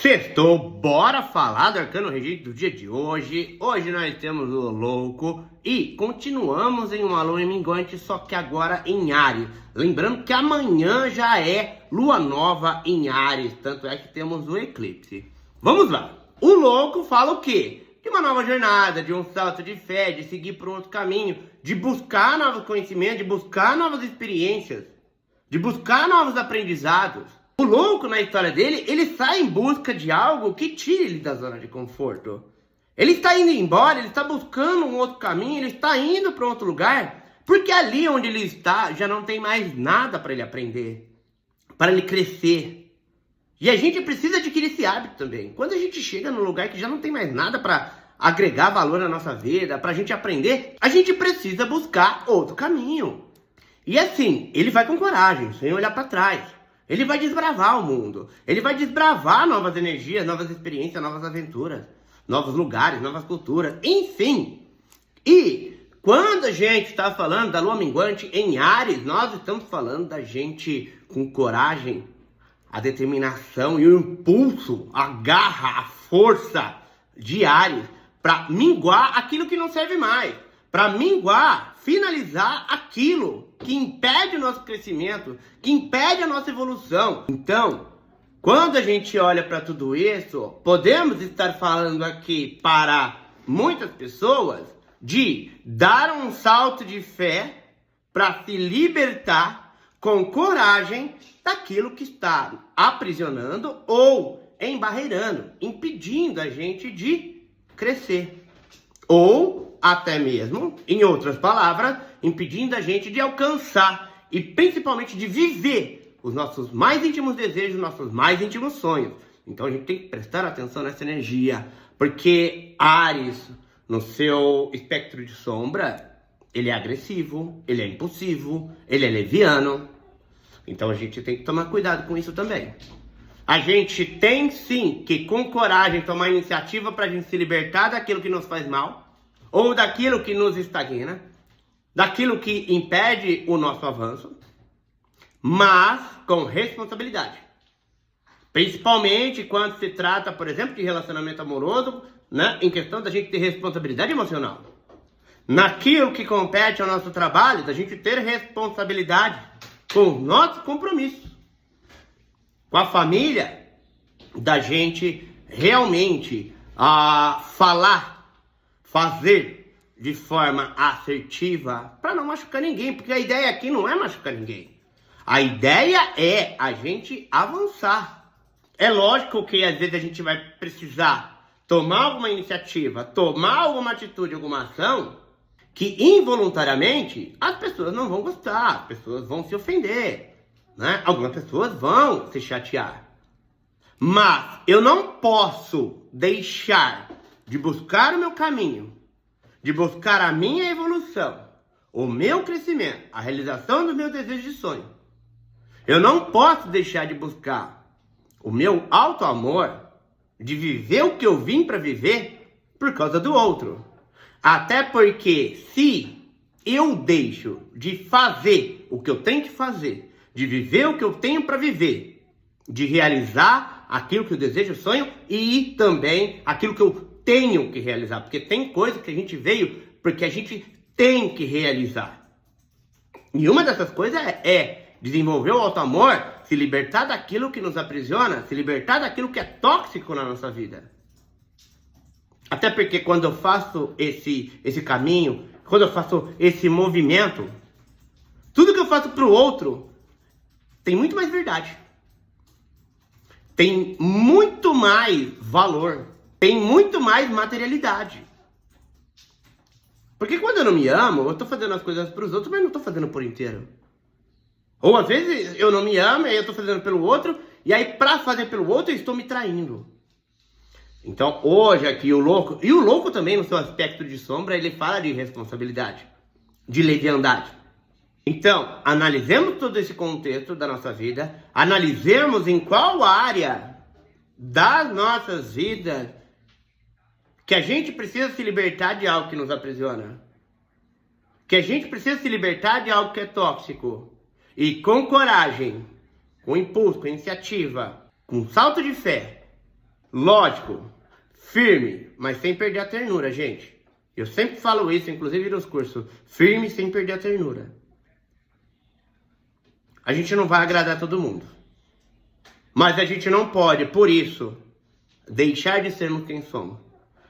Sextou, bora falar do arcano regente do dia de hoje. Hoje nós temos o louco e continuamos em uma lua minguante, só que agora em Áries. Lembrando que amanhã já é lua nova em Áries, tanto é que temos o eclipse. Vamos lá. O louco fala o quê? De uma nova jornada, de um salto de fé, de seguir por um outro caminho, de buscar novos conhecimentos, de buscar novas experiências, de buscar novos aprendizados. O louco, na história dele, ele sai em busca de algo que tire ele da zona de conforto. Ele está indo embora, ele está buscando um outro caminho, ele está indo para outro lugar, porque ali onde ele está já não tem mais nada para ele aprender, para ele crescer. E a gente precisa adquirir esse hábito também. Quando a gente chega num lugar que já não tem mais nada para agregar valor na nossa vida, para a gente aprender, a gente precisa buscar outro caminho. E assim, ele vai com coragem, sem olhar para trás. Ele vai desbravar o mundo. Ele vai desbravar novas energias, novas experiências, novas aventuras, novos lugares, novas culturas, enfim. E quando a gente está falando da lua minguante em Áries, nós estamos falando da gente com coragem, a determinação e o impulso, a garra, a força de Áries para minguar aquilo que não serve mais, para minguar, finalizar aquilo que impede o nosso crescimento, que impede a nossa evolução. Então, quando a gente olha para tudo isso, podemos estar falando aqui para muitas pessoas de dar um salto de fé para se libertar com coragem daquilo que está aprisionando ou embarreirando, impedindo a gente de crescer. Ou até mesmo, em outras palavras, impedindo a gente de alcançar e principalmente de viver os nossos mais íntimos desejos, nossos mais íntimos sonhos. Então a gente tem que prestar atenção nessa energia, porque Áries, no seu espectro de sombra, ele é agressivo, ele é impulsivo, ele é leviano. Então a gente tem que tomar cuidado com isso também. A gente tem sim que, com coragem, tomar iniciativa para a gente se libertar daquilo que nos faz mal, ou daquilo que nos estagna, daquilo que impede o nosso avanço, mas com responsabilidade. Principalmente quando se trata, por exemplo, de relacionamento amoroso, né, em questão da gente ter responsabilidade emocional. Naquilo que compete ao nosso trabalho, da gente ter responsabilidade com o nosso compromisso. Com a família, da gente realmente fazer de forma assertiva para não machucar ninguém, porque a ideia aqui não é machucar ninguém. A ideia é a gente avançar. É lógico que às vezes a gente vai precisar tomar alguma iniciativa, tomar alguma atitude, alguma ação, que involuntariamente as pessoas não vão gostar, as pessoas vão se ofender, né? Algumas pessoas vão se chatear. Mas eu não posso deixar de buscar o meu caminho, de buscar a minha evolução, o meu crescimento, a realização dos meus desejos de sonho. Eu não posso deixar de buscar o meu auto-amor, de viver o que eu vim para viver por causa do outro. Até porque se eu deixo de fazer o que eu tenho que fazer, de viver o que eu tenho para viver, de realizar aquilo que eu desejo, sonho e também aquilo que eu tenho que realizar, porque tem coisa que a gente veio porque a gente tem que realizar. E uma dessas coisas é desenvolver o auto-amor, se libertar daquilo que nos aprisiona, se libertar daquilo que é tóxico na nossa vida. Até porque quando eu faço esse caminho, quando eu faço esse movimento, tudo que eu faço para o outro tem muito mais verdade. Tem muito mais valor. Tem muito mais materialidade. Porque quando eu não me amo, eu tô fazendo as coisas para os outros, mas não tô fazendo por inteiro. Ou às vezes eu não me amo, e aí eu tô fazendo pelo outro, e aí para fazer pelo outro eu estou me traindo. Então hoje aqui o louco, e o louco também no seu aspecto de sombra, ele fala de responsabilidade, de leviandade. Então, analisemos todo esse contexto da nossa vida, analisemos em qual área das nossas vidas que a gente precisa se libertar de algo que nos aprisiona, que a gente precisa se libertar de algo que é tóxico, e com coragem, com impulso, com iniciativa, com salto de fé, Lógico, firme, mas sem perder a ternura, gente. Eu sempre falo isso, inclusive nos cursos. Firme sem perder a ternura. A gente não vai agradar todo mundo. Mas a gente não pode, por isso, deixar de sermos quem somos.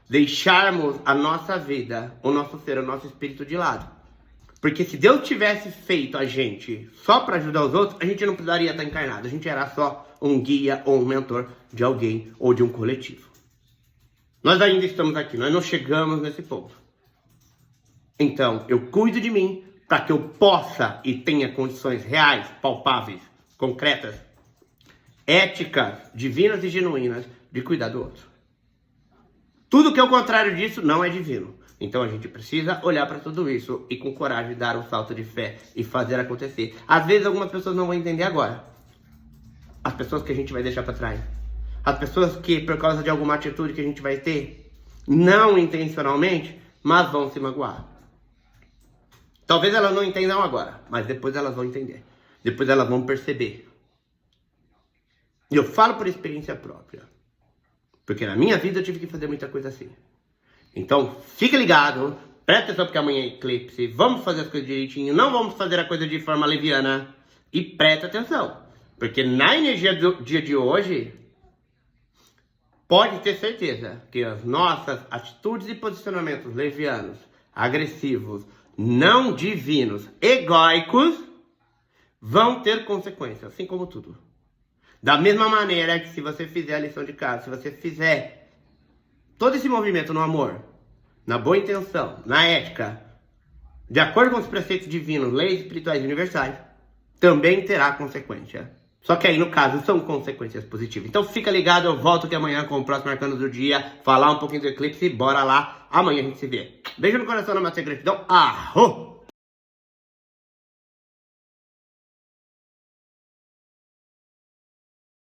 Deixarmos a nossa vida, o nosso ser, o nosso espírito de lado. Porque se Deus tivesse feito a gente só para ajudar os outros, a gente não precisaria estar encarnado. A gente era só um guia ou um mentor de alguém ou de um coletivo. Nós ainda estamos aqui, nós não chegamos nesse ponto. Então, eu cuido de mim para que eu possa e tenha condições reais, palpáveis, concretas, éticas, divinas e genuínas de cuidar do outro. Tudo que é o contrário disso não é divino. Então a gente precisa olhar para tudo isso e com coragem dar um salto de fé e fazer acontecer. Às vezes algumas pessoas não vão entender agora. As pessoas que a gente vai deixar para trás. As pessoas que, por causa de alguma atitude que a gente vai ter, não intencionalmente, mas vão se magoar. Talvez elas não entendam agora, mas depois elas vão entender. Depois elas vão perceber. E eu falo por experiência própria. Porque na minha vida eu tive que fazer muita coisa assim. Então, fica ligado, presta atenção porque amanhã é eclipse, vamos fazer as coisas direitinho, não vamos fazer a coisa de forma leviana. E presta atenção, porque na energia do dia de hoje, pode ter certeza que as nossas atitudes e posicionamentos levianos, agressivos, não divinos, egóicos, vão ter consequências, assim como tudo. Da mesma maneira que se você fizer a lição de casa, se você fizer todo esse movimento no amor, na boa intenção, na ética, de acordo com os preceitos divinos, leis espirituais universais, também terá consequência. Só que aí, no caso, são consequências positivas. Então fica ligado, eu volto aqui amanhã com o próximo arcano do dia, falar um pouquinho do eclipse, bora lá, amanhã a gente se vê. Beijo no coração, na maçã, gratidão, arro!